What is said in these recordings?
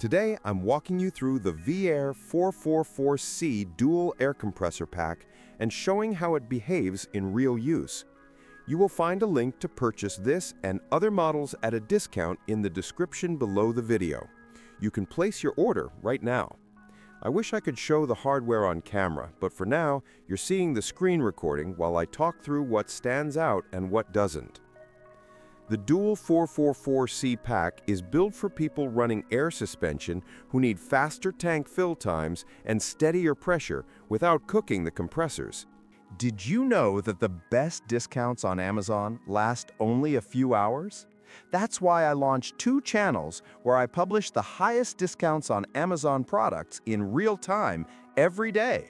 Today, I'm walking you through the Viair 444C dual air compressor pack and showing how it behaves in real use. You will find a link to purchase this and other models at a discount in the description below the video. You can place your order right now. I wish I could show the hardware on camera, but for now, you're seeing the screen recording while I talk through what stands out and what doesn't. The dual 444C pack is built for people running air suspension who need faster tank fill times and steadier pressure without cooking the compressors. Did you know that the best discounts on Amazon last only a few hours? That's why I launched 2 channels where I publish the highest discounts on Amazon products in real time every day.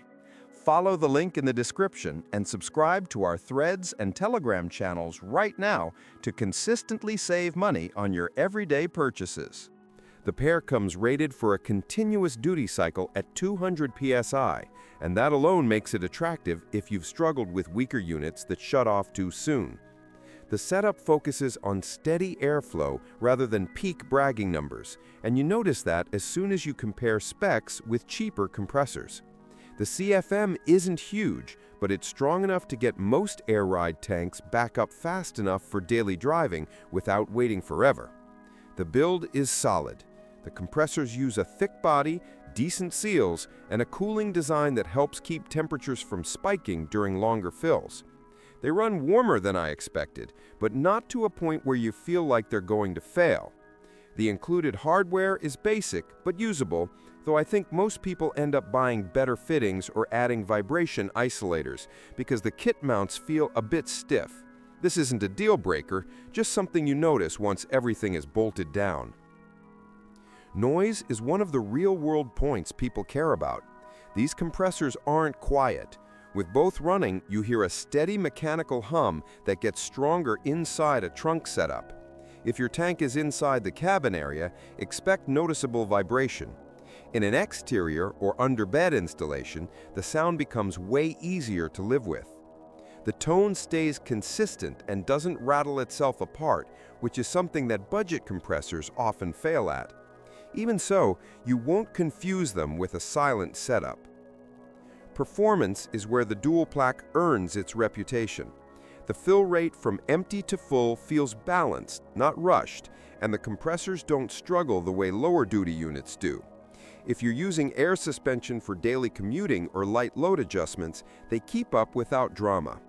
Follow the link in the description and subscribe to our Threads and Telegram channels right now to consistently save money on your everyday purchases. The pair comes rated for a continuous duty cycle at 200 psi, and that alone makes it attractive if you've struggled with weaker units that shut off too soon. The setup focuses on steady airflow rather than peak bragging numbers, and you notice that as soon as you compare specs with cheaper compressors. The CFM isn't huge, but it's strong enough to get most air ride tanks back up fast enough for daily driving without waiting forever. The build is solid. The compressors use a thick body, decent seals, and a cooling design that helps keep temperatures from spiking during longer fills. They run warmer than I expected, but not to a point where you feel like they're going to fail. The included hardware is basic but usable, though I think most people end up buying better fittings or adding vibration isolators because the kit mounts feel a bit stiff. This isn't a deal breaker, just something you notice once everything is bolted down. Noise is one of the real-world points people care about. These compressors aren't quiet. With both running, you hear a steady mechanical hum that gets stronger inside a trunk setup. If your tank is inside the cabin area, expect noticeable vibration. In an exterior or under-bed installation, the sound becomes way easier to live with. The tone stays consistent and doesn't rattle itself apart, which is something that budget compressors often fail at. Even so, you won't confuse them with a silent setup. Performance is where the dual pack earns its reputation. The fill rate from empty to full feels balanced, not rushed, and the compressors don't struggle the way lower-duty units do. If you're using air suspension for daily commuting or light load adjustments, they keep up without drama.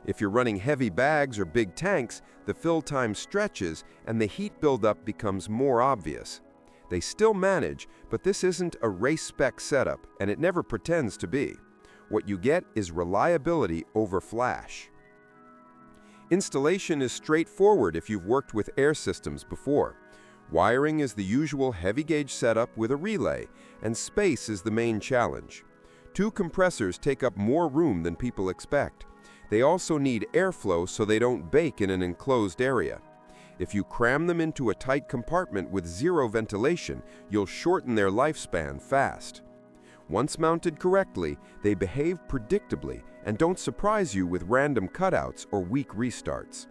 If you're running heavy bags or big tanks, the fill time stretches and the heat buildup becomes more obvious. They still manage, but this isn't a race-spec setup, and it never pretends to be. What you get is reliability over flash. Installation is straightforward if you've worked with air systems before. Wiring is the usual heavy-gauge setup with a relay, and space is the main challenge. 2 compressors take up more room than people expect. They also need airflow so they don't bake in an enclosed area. If you cram them into a tight compartment with zero ventilation, you'll shorten their lifespan fast. Once mounted correctly, they behave predictably and don't surprise you with random cutouts or weak restarts.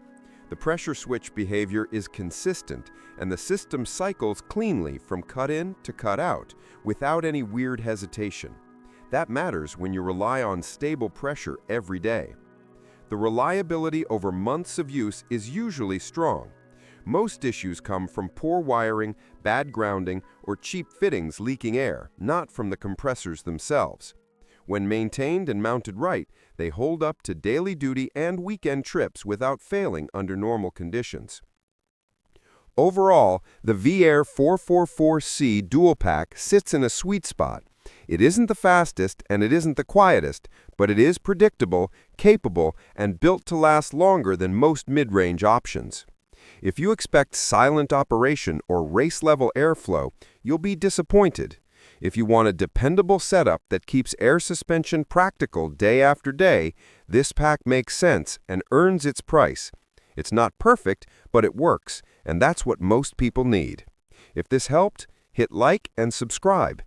The pressure switch behavior is consistent, and the system cycles cleanly from cut-in to cut-out without any weird hesitation. That matters when you rely on stable pressure every day. The reliability over months of use is usually strong. Most issues come from poor wiring, bad grounding, or cheap fittings leaking air, not from the compressors themselves. When maintained and mounted right, they hold up to daily duty and weekend trips without failing under normal conditions. Overall, the Viair 444C dual pack sits in a sweet spot. It isn't the fastest and it isn't the quietest, but it is predictable, capable, and built to last longer than most mid-range options. If you expect silent operation or race-level airflow, you'll be disappointed. If you want a dependable setup that keeps air suspension practical day after day, this pack makes sense and earns its price. It's not perfect, but it works, and that's what most people need. If this helped, hit like and subscribe.